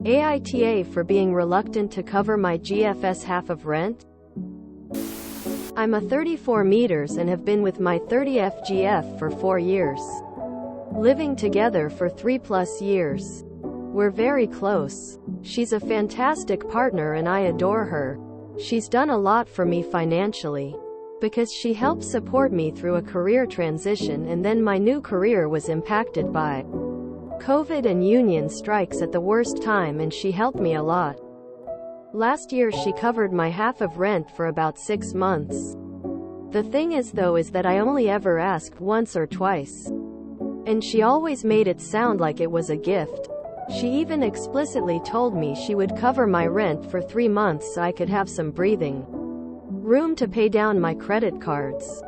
AITA for being reluctant to cover my GFS half of rent? I'm a 34 meters and have been with my 30 FGF for 4 years. Living together for 3+ years. We're very close. She's a fantastic partner and I adore her. She's done a lot for me financially, because she helped support me through a career transition, and then my new career was impacted by COVID and union strikes at the worst time, and she helped me a lot. Last year she covered my half of rent for about 6 months. The thing is though is that I only ever asked once or twice. And she always made it sound like it was a gift. She even explicitly told me she would cover my rent for 3 months so I could have some breathing room to pay down my credit cards.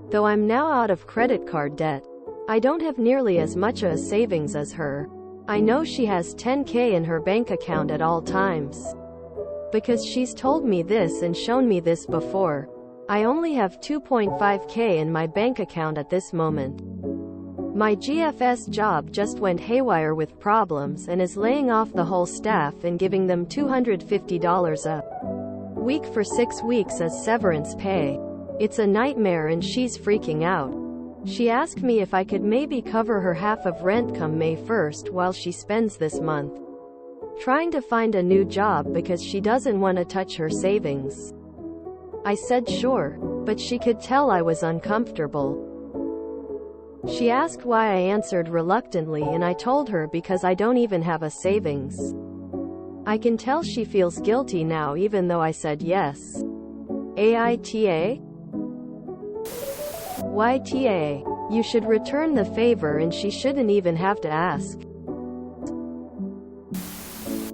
Though I'm now out of credit card debt, I don't have nearly as much a savings as her. I know she has $10K in her bank account at all times, because she's told me this and shown me this before. I only have $2.5K in my bank account at this moment. My GFS job just went haywire with problems and is laying off the whole staff and giving them $250 a week for 6 weeks as severance pay. It's a nightmare and she's freaking out. She asked me if I could maybe cover her half of rent come May 1st while she spends this month trying to find a new job because she doesn't want to touch her savings. I said sure, but she could tell I was uncomfortable. She asked why I answered reluctantly, and I told her because I don't even have a savings. I can tell she feels guilty now even though I said yes. AITA? YTA. You should return the favor and she shouldn't even have to ask.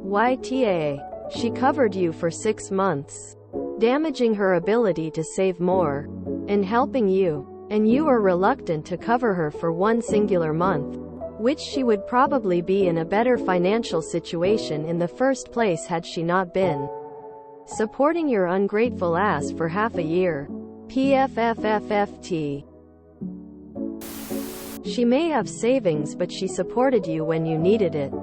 YTA. She covered you for 6 months, damaging her ability to save more, and helping you. And you are reluctant to cover her for 1 singular month, which she would probably be in a better financial situation in the first place had she not been supporting your ungrateful ass for half a year. PFFFFT. She may have savings, but she supported you when you needed it.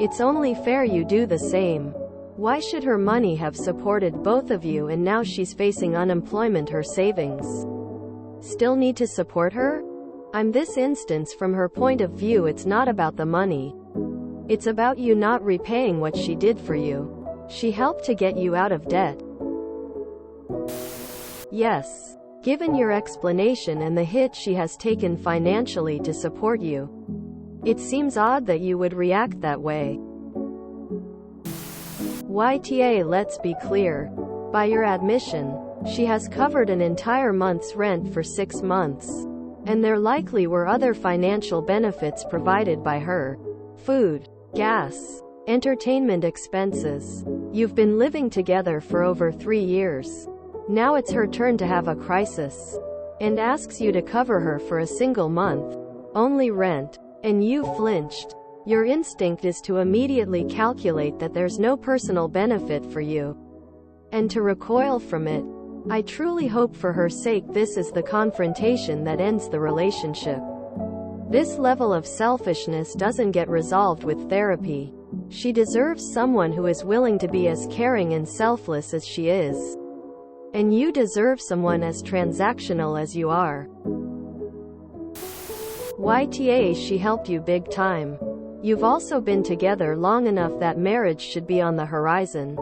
It's only fair you do the same. Why should her money have supported both of you and now she's facing unemployment? Her savings still need to support her? I'm this instance from her point of view. It's not about the money. It's about you not repaying what she did for you. She helped to get you out of debt. Yes. Given your explanation and the hit she has taken financially to support you, it seems odd that you would react that way. YTA. Let's be clear. By your admission, she has covered an entire month's rent for 6 months. And there likely were other financial benefits provided by her. Food, gas, entertainment expenses. You've been living together for over 3 years. Now it's her turn to have a crisis, and asks you to cover her for a single month. Only rent. And you flinched. Your instinct is to immediately calculate that there's no personal benefit for you, and to recoil from it. I truly hope for her sake this is the confrontation that ends the relationship. This level of selfishness doesn't get resolved with therapy. She deserves someone who is willing to be as caring and selfless as she is. And you deserve someone as transactional as you are. YTA. She helped you big time. You've also been together long enough that marriage should be on the horizon.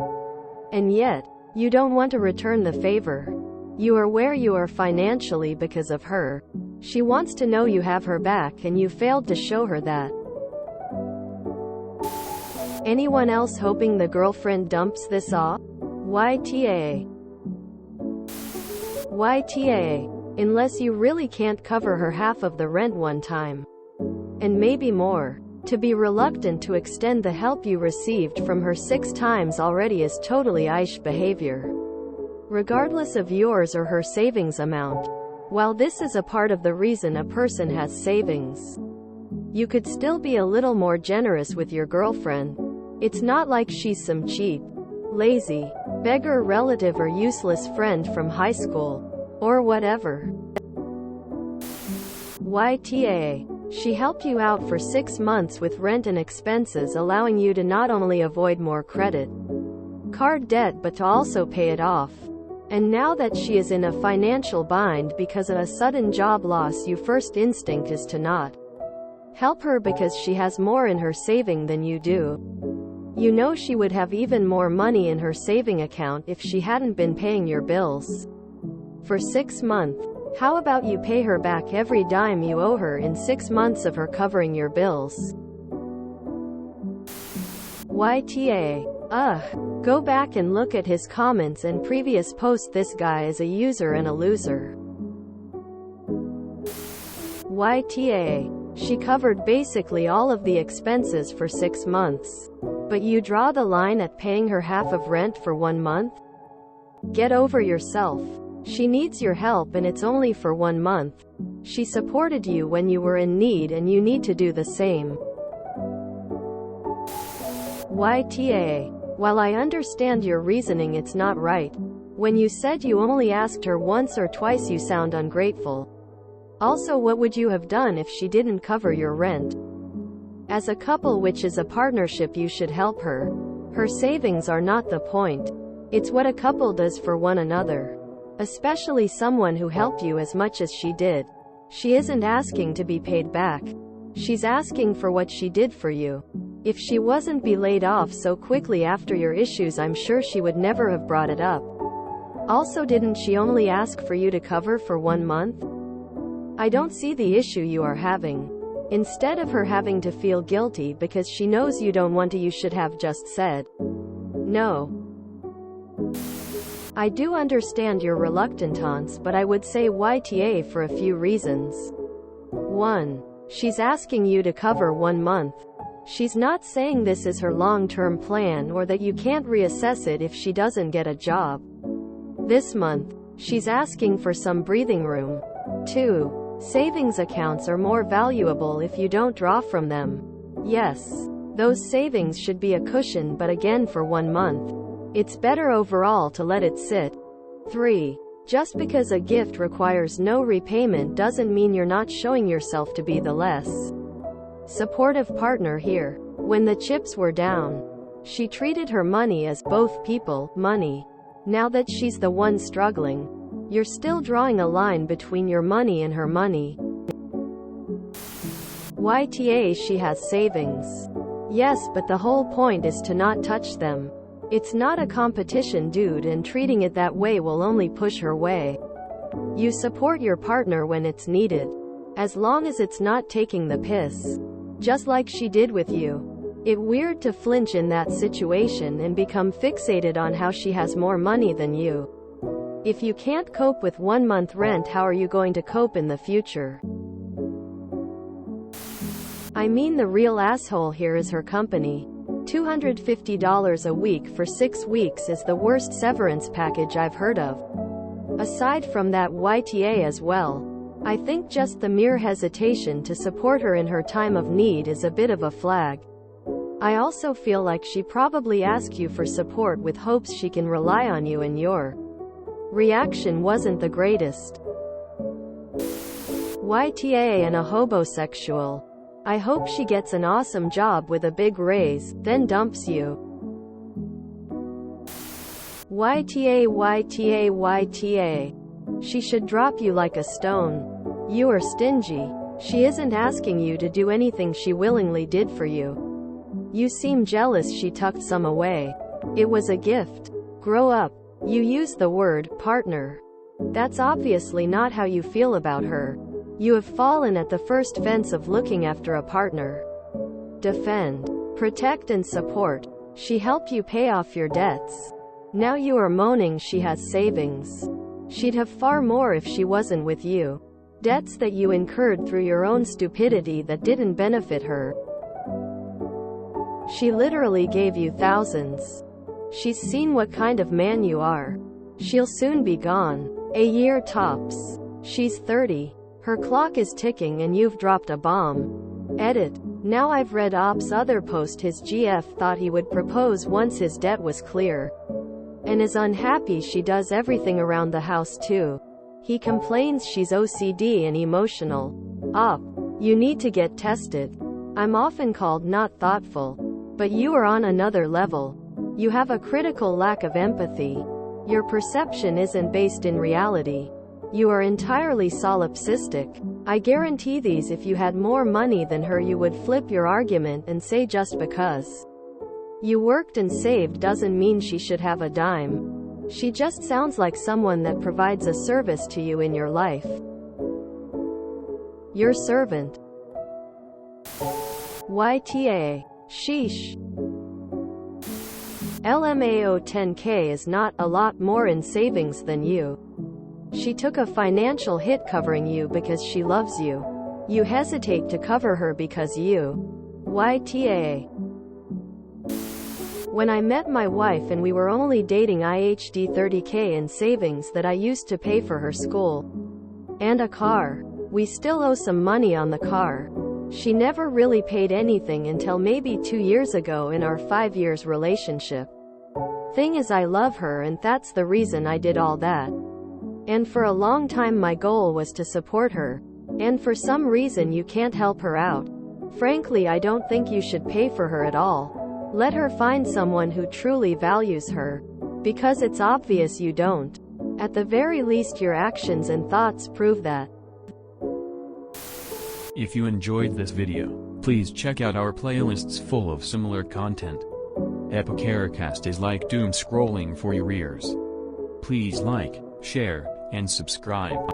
And yet, you don't want to return the favor. You are where you are financially because of her. She wants to know you have her back and you failed to show her that. Anyone else hoping the girlfriend dumps this off? YTA. YTA. Unless you really can't cover her half of the rent one time, and maybe more. To be reluctant to extend the help you received from her 6 times already is totally Aish behavior, regardless of yours or her savings amount. While this is a part of the reason a person has savings, you could still be a little more generous with your girlfriend. It's not like she's some cheap, lazy, beggar relative or useless friend from high school, or whatever. YTA. She helped you out for 6 months with rent and expenses, allowing you to not only avoid more credit card debt but to also pay it off. And now that she is in a financial bind because of a sudden job loss, your first instinct is to not help her because she has more in her saving than you do. You know she would have even more money in her saving account if she hadn't been paying your bills for 6 months. How about you pay her back every dime you owe her in 6 months of her covering your bills? YTA. Go back and look at his comments and previous posts. This guy is a user and a loser. YTA. She covered basically all of the expenses for 6 months. But you draw the line at paying her half of rent for 1 month? Get over yourself. She needs your help and it's only for 1 month. She supported you when you were in need and you need to do the same. YTA. While I understand your reasoning, it's not right. When you said you only asked her once or twice, you sound ungrateful. Also, what would you have done if she didn't cover your rent? As a couple, which is a partnership, you should help her. Her savings are not the point. It's what a couple does for one another. Especially someone who helped you as much as she did. She isn't asking to be paid back. She's asking for what she did for you. If she wasn't be laid off so quickly after your issues, I'm sure she would never have brought it up. Also, didn't she only ask for you to cover for 1 month? I don't see the issue you are having. Instead of her having to feel guilty because she knows you don't want to, you should have just said no. I do understand your reluctance, but I would say YTA for a few reasons. 1. She's asking you to cover 1 month. She's not saying this is her long-term plan or that you can't reassess it if she doesn't get a job this month. She's asking for some breathing room. 2. Savings accounts are more valuable if you don't draw from them. Yes, those savings should be a cushion, but again, for 1 month. It's better overall to let it sit. 3. Just because a gift requires no repayment doesn't mean you're not showing yourself to be the less supportive partner here. When the chips were down, she treated her money as both people, money. Now that she's the one struggling, you're still drawing a line between your money and her money. YTA. She has savings. Yes, but the whole point is to not touch them. It's not a competition, dude, and treating it that way will only push her away. You support your partner when it's needed, as long as it's not taking the piss, just like she did with you. It's weird to flinch in that situation and become fixated on how she has more money than you. If you can't cope with 1 month rent, how are you going to cope in the future? I mean, the real asshole here is her company. $250 a week for 6 weeks is the worst severance package I've heard of. Aside from that, YTA as well. I think just the mere hesitation to support her in her time of need is a bit of a flag. I also feel like she probably asked you for support with hopes she can rely on you, and your reaction wasn't the greatest. YTA. And a hobosexual. I hope she gets an awesome job with a big raise, then dumps you. YTA. YTA. YTA. She should drop you like a stone. You are stingy. She isn't asking you to do anything, she willingly did for you. You seem jealous she tucked some away. It was a gift. Grow up. You used the word partner. That's obviously not how you feel about her. You have fallen at the first fence of looking after a partner. Defend, protect and support. She helped you pay off your debts. Now you are moaning she has savings. She'd have far more if she wasn't with you. Debts that you incurred through your own stupidity that didn't benefit her. She literally gave you thousands. She's seen what kind of man you are. She'll soon be gone. A year tops. She's 30. Her clock is ticking and you've dropped a bomb. Edit. Now I've read Op's other post. His GF thought he would propose once his debt was clear. And is unhappy she does everything around the house too. He complains she's OCD and emotional. Op. You need to get tested. I'm often called not thoughtful. But you are on another level. You have a critical lack of empathy. Your perception isn't based in reality. You are entirely solipsistic. I guarantee these if you had more money than her you would flip your argument and say just because you worked and saved doesn't mean she should have a dime. She just sounds like someone that provides a service to you in your life. Your servant. YTA. Sheesh. LMAO 10K is not a lot more in savings than you. She took a financial hit covering you because she loves you. You hesitate to cover her because you. YTA. When I met my wife and we were only dating, I had 30K in savings that I used to pay for her school and a car. We still owe some money on the car. She never really paid anything until maybe 2 years ago in our 5 years relationship. Thing is, I love her and that's the reason I did all that. And for a long time my goal was to support her. And for some reason you can't help her out. Frankly, I don't think you should pay for her at all. Let her find someone who truly values her. Because it's obvious you don't. At the very least your actions and thoughts prove that. If you enjoyed this video, please check out our playlists full of similar content. Epicaricast is like doom scrolling for your ears. Please like, share, and subscribe.